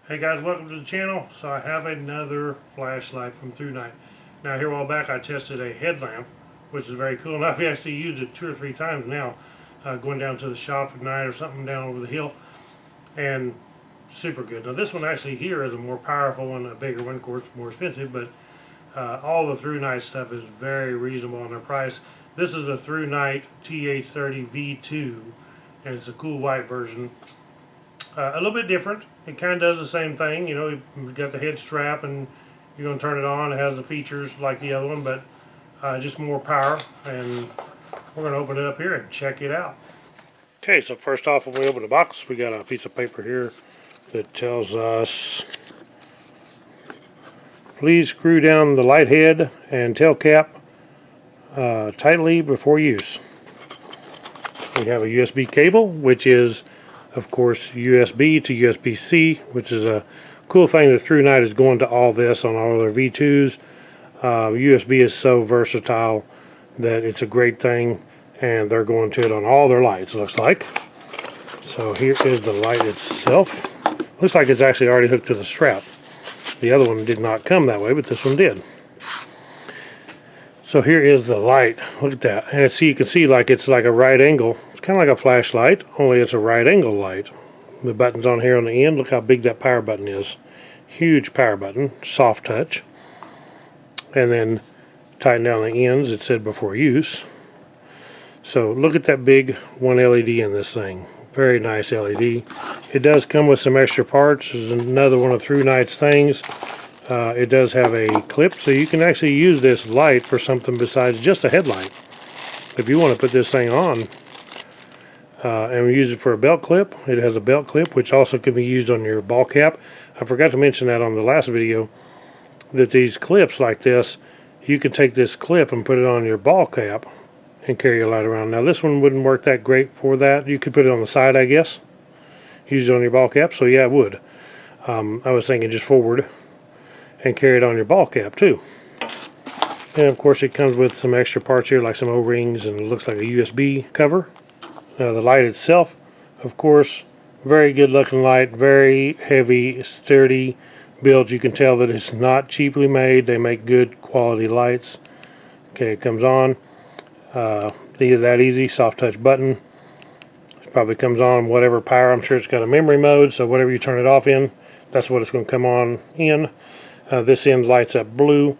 Hey guys, welcome to the channel. So I have another flashlight from ThruNite. Now here a while back I tested a headlamp, which is very cool, and I've actually used it 2 or 3 times now, going down to the shop at night or something down over the hill, and super good. Now this one actually here is a more powerful one, a bigger one, of course more expensive, but all the ThruNite stuff is very reasonable on their price. This is a ThruNite TH30 V2, and it's a cool white version. A little bit different. It kind of does the same thing. You know, you've got the head strap and you're going to turn it on. It has the features like the other one, but just more power. And we're going to open it up here and check it out. Okay, so first off, when we open the box, we got a piece of paper here that tells us, please screw down the light head and tail cap tightly before use. We have a USB cable, which is of course USB to USB-C, which is a cool thing that ThruNite is going to all this on all their V2s. USB is so versatile that it's a great thing, and they're going to it on all their lights, looks like. So here is the light itself. Looks like it's actually already hooked to the strap. The other one did not come that way, but this one did. So here is the light. Look at that. And you can see like it's like a right angle. It's kind of like a flashlight, only it's a right angle light. The button's on here on the end. Look how big that power button is. Huge power button, soft touch. And then tighten down the ends, it said before use. So look at that big one LED in this thing. Very nice LED. It does come with some extra parts. There's another one of ThruNite's things. It does have a clip, so you can actually use this light for something besides just a headlight. If you want to put this thing on and use it for a belt clip, it has a belt clip which also can be used on your ball cap. I forgot to mention that on the last video, that these clips like this, you can take this clip and put it on your ball cap and carry your light around. Now this one wouldn't work that great for that. You could put it on the side, I guess, use it on your ball cap, so yeah, it would. I was thinking just forward and carry it on your ball cap too. And of course it comes with some extra parts here like some O-rings, and it looks like a USB cover. The light itself, of course, very good looking light, very heavy, sturdy build. You can tell that it's not cheaply made. They make good quality lights. Okay, it comes on. That easy, soft touch button. It probably comes on whatever power. I'm sure it's got a memory mode, so whatever you turn it off in, that's what it's going to come on in. This end lights up blue,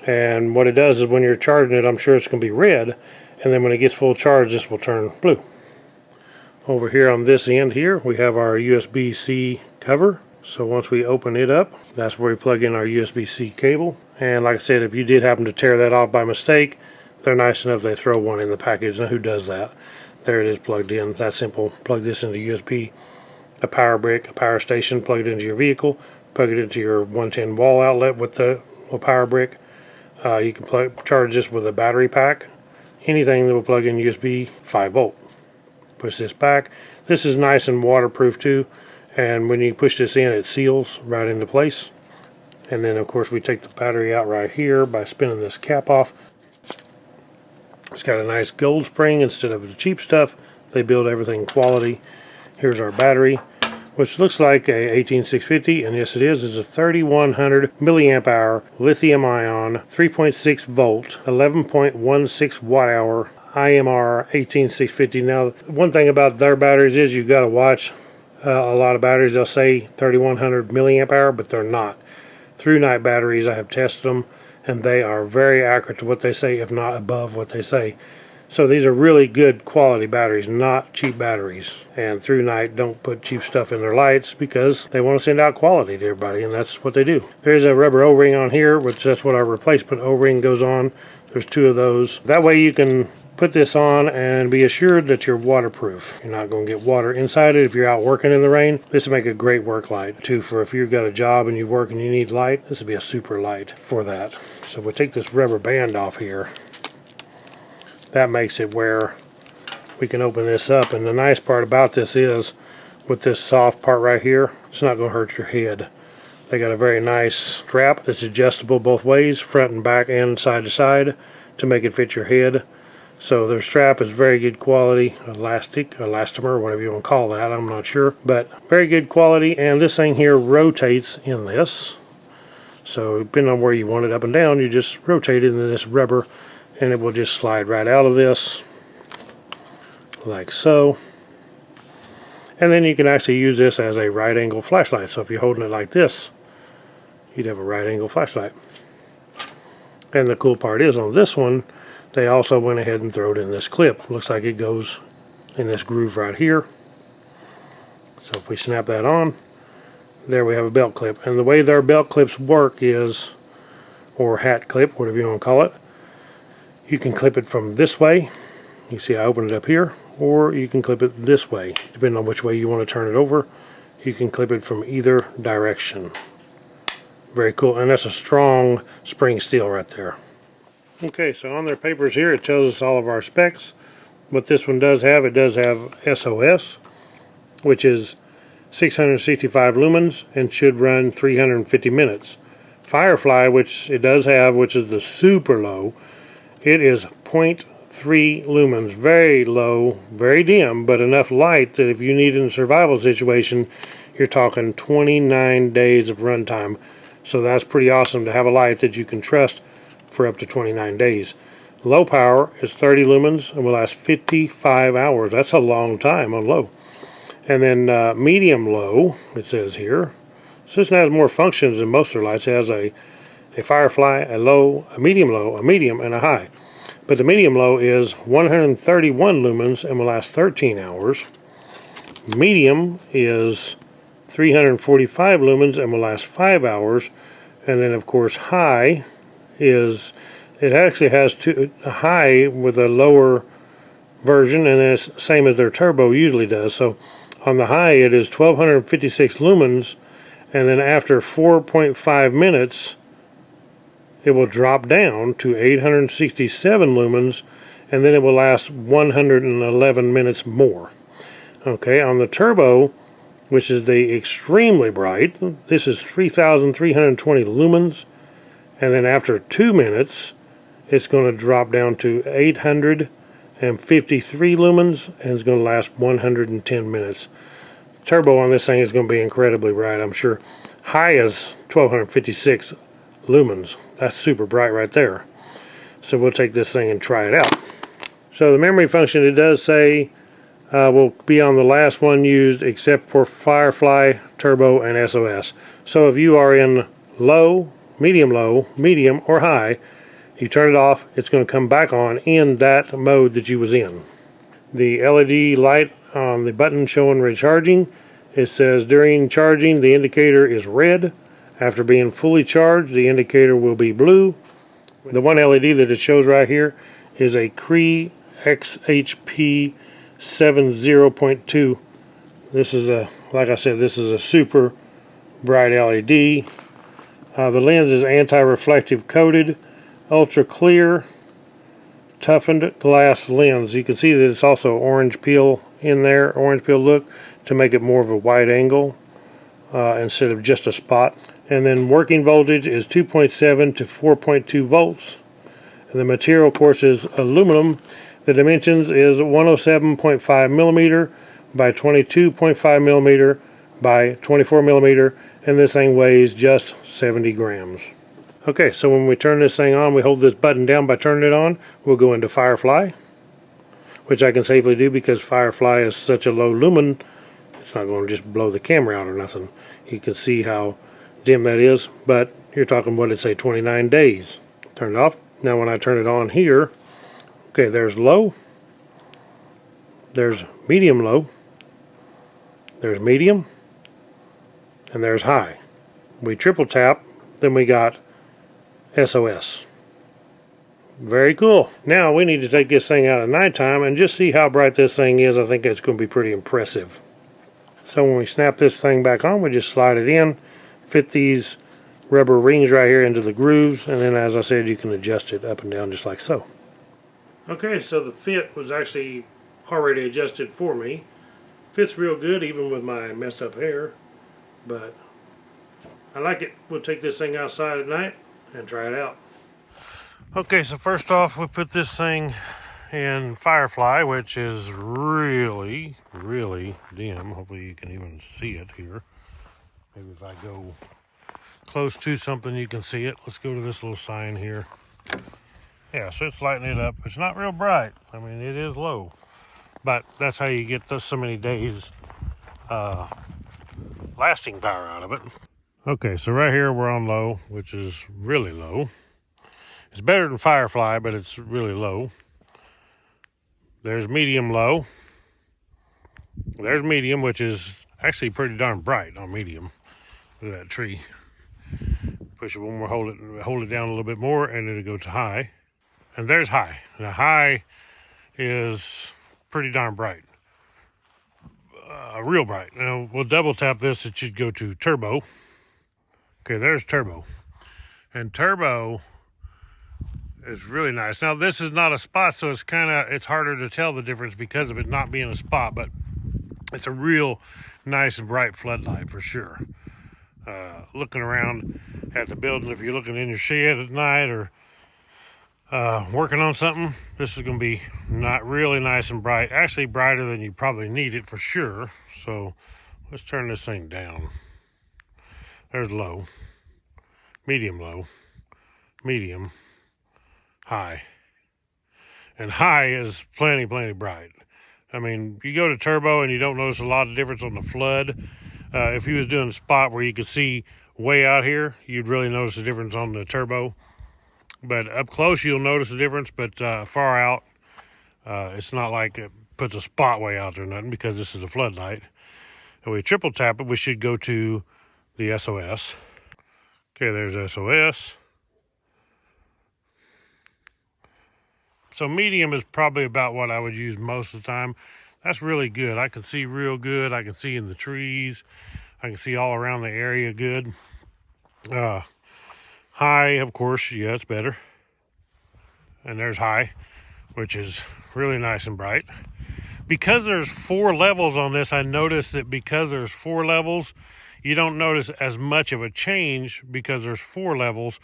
and what it does is when you're charging it, I'm sure it's going to be red, and then when it gets full charge, this will turn blue. Over here on this end here, we have our USB-C cover. So once we open it up, that's where we plug in our USB-C cable. And like I said, if you did happen to tear that off by mistake, they're nice enough they throw one in the package. Now who does that? There it is plugged in. That simple. Plug this into USB, a power brick, a power station, plug it into your vehicle, plug it into your 110 wall outlet with the power brick. You can charge this with a battery pack. Anything that will plug in USB 5 volt. Push this back. This is nice and waterproof too, and when you push this in, it seals right into place. And then of course we take the battery out right here by spinning this cap off. It's got a nice gold spring instead of the cheap stuff. They build everything quality. Here's our battery, which looks like a 18650, and yes it is. It's a 3100 milliamp hour lithium ion 3.6 volt 11.16 watt hour IMR 18650. Now one thing about their batteries is you've got to watch a lot of batteries. They'll say 3100 milliamp hour, but they're not. ThruNite batteries, I have tested them, and they are very accurate to what they say, if not above what they say. So these are really good quality batteries, not cheap batteries. And ThruNite don't put cheap stuff in their lights because they want to send out quality to everybody, and that's what they do. There's a rubber O-ring on here, which that's what our replacement O-ring goes on. There's 2 of those. That way you can put this on and be assured that you're waterproof. You're not going to get water inside it if you're out working in the rain. This would make a great work light too, for if you've got a job and you work and you need light. This would be a super light for that. So we'll take this rubber band off here. That makes it where we can open this up, and the nice part about this is with this soft part right here, it's not going to hurt your head. They got a very nice strap that's adjustable both ways, front and back and side to side, to make it fit your head. So their strap is very good quality, elastomer, whatever you want to call that, I'm not sure. But very good quality, and this thing here rotates in this. So depending on where you want it up and down, you just rotate it into this rubber, and it will just slide right out of this, like so. And then you can actually use this as a right angle flashlight. So if you're holding it like this, you'd have a right angle flashlight. And the cool part is on this one, they also went ahead and threw it in this clip. Looks like it goes in this groove right here. So if we snap that on, there we have a belt clip. And the way their belt clips work is, or hat clip, whatever you want to call it, you can clip it from this way. You see I open it up here, or you can clip it this way. Depending on which way you want to turn it over, you can clip it from either direction. Very cool, and that's a strong spring steel right there. Okay, so on their papers here it tells us all of our specs. What this one does have, it does have SOS, which is 665 lumens and should run 350 minutes. Firefly, which it does have, which is the super low, it is 0.3 lumens, very low, very dim, but enough light that if you need it in a survival situation, you're talking 29 days of runtime. So that's pretty awesome to have a light that you can trust for up to 29 days. Low power is 30 lumens and will last 55 hours. That's a long time on low. And then medium low, it says here. So this one has more functions than most of their lights. It has a Firefly, a low, a medium, and a high. But the medium low is 131 lumens and will last 13 hours. Medium is 345 lumens and will last 5 hours. And then of course high is, it actually has a high with a lower version, and it's the same as their turbo usually does. So on the high it is 1256 lumens, and then after 4.5 minutes it will drop down to 867 lumens, and then it will last 111 minutes more. Okay, on the turbo, which is the extremely bright, this is 3,320 lumens, and then after 2 minutes it's going to drop down to 853 lumens, and it's going to last 110 minutes. Turbo on this thing is going to be incredibly bright, I'm sure. High is 1256 lumens. That's super bright right there. So we'll take this thing and try it out. So the memory function, it does say will be on the last one used except for Firefly, Turbo, and SOS. So if you are in low, medium, or high, you turn it off, it's going to come back on in that mode that you was in. The LED light on the button showing recharging, it says during charging the indicator is red. After being fully charged, the indicator will be blue. The one LED that it shows right here is a Cree XHP 70.2. This is a, like I said, this is a super bright LED. The lens is anti-reflective coated, ultra clear, toughened glass lens. You can see that it's also orange peel in there, orange peel look, to make it more of a wide angle instead of just a spot. And then working voltage is 2.7 to 4.2 volts. And the material, of course, is aluminum. The dimensions is 107.5 millimeter by 22.5 millimeter by 24 millimeter, and this thing weighs just 70 grams. Okay, so when we turn this thing on, we hold this button down by turning it on. We'll go into Firefly, which I can safely do because Firefly is such a low lumen, it's not going to just blow the camera out or nothing. You can see how dim that is, but you're talking, what did it say, 29 days. Turn it off. Now when I turn it on here, okay, there's low, there's medium low, there's medium, and there's high. We triple tap, then we got SOS. Very cool. Now we need to take this thing out at nighttime and just see how bright this thing is. I think it's going to be pretty impressive. So when we snap this thing back on, we just slide it in, fit these rubber rings right here into the grooves, and then as I said, you can adjust it up and down just like so. Okay, so the fit was actually already adjusted for me. Fits real good even with my messed up hair, but I like it. We'll take this thing outside at night and try it out. Okay, so first off, we put this thing in Firefly, which is really, really dim. Hopefully you can even see it here. Maybe if I go close to something you can see it. Let's go to this little sign here. Yeah, so it's lighting it up. It's not real bright. I mean, it is low. But that's how you get so many days lasting power out of it. Okay, so right here we're on low, which is really low. It's better than Firefly, but it's really low. There's medium low. There's medium, which is actually pretty darn bright on medium. Look at that tree. Push it one more, hold it down a little bit more, and it'll go to high. And there's high. Now high is pretty darn bright. Real bright. Now we'll double tap this, it should go to turbo. Okay, there's turbo. And turbo is really nice. Now this is not a spot, so it's harder to tell the difference because of it not being a spot, but it's a real nice and bright floodlight for sure. Looking around at the building, if you're looking in your shed at night or working on something, this is going to be not really nice and bright. Actually brighter than you probably need it for sure. So let's turn this thing down. There's low, medium low, medium, high. And high is plenty bright. I mean, you go to turbo and you don't notice a lot of difference on the flood. If you was doing a spot where you could see way out here, you'd really notice the difference on the turbo. But up close, you'll notice the difference, but far out, it's not like it puts a spot way out there or nothing, because this is a floodlight. And we triple tap it, we should go to the SOS. Okay, there's SOS. So medium is probably about what I would use most of the time. That's really good. I can see real good. I can see in the trees. I can see all around the area good. High, of course, yeah, it's better. And there's high, which is really nice and bright. Because there's 4 levels on this, I noticed that because there's 4 levels, you don't notice as much of a change because there's 4 levels.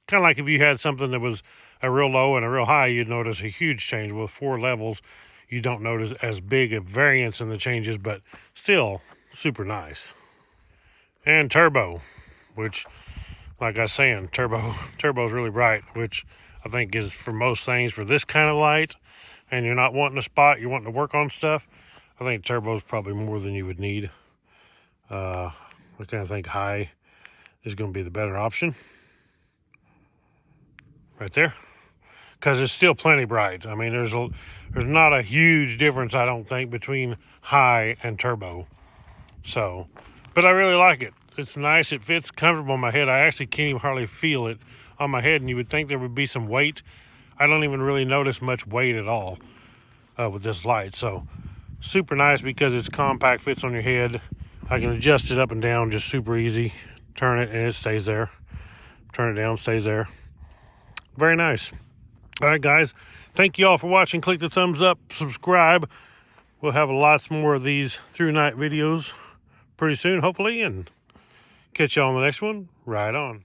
Kind of like if you had something that was a real low and a real high, you'd notice a huge change. With 4 levels, you don't notice as big a variance in the changes, but still super nice. And turbo, which, like I was saying, turbo is really bright, which I think is for most things for this kind of light, and you're not wanting a spot, you're wanting to work on stuff, I think turbo is probably more than you would need. I kind of think high is going to be the better option. Right there. Because it's still plenty bright. I mean, there's not a huge difference, I don't think, between high and turbo. So, but I really like it. It's nice. It fits comfortable on my head. I actually can't even hardly feel it on my head, and you would think there would be some weight. I don't even really notice much weight at all with this light. So, super nice because it's compact, fits on your head. I can adjust it up and down just super easy. Turn it, and it stays there. Turn it down, stays there. Very nice. All right, guys. Thank you all for watching. Click the thumbs up, subscribe. We'll have lots more of these ThruNite videos pretty soon, hopefully, and catch you all on the next one. Right on.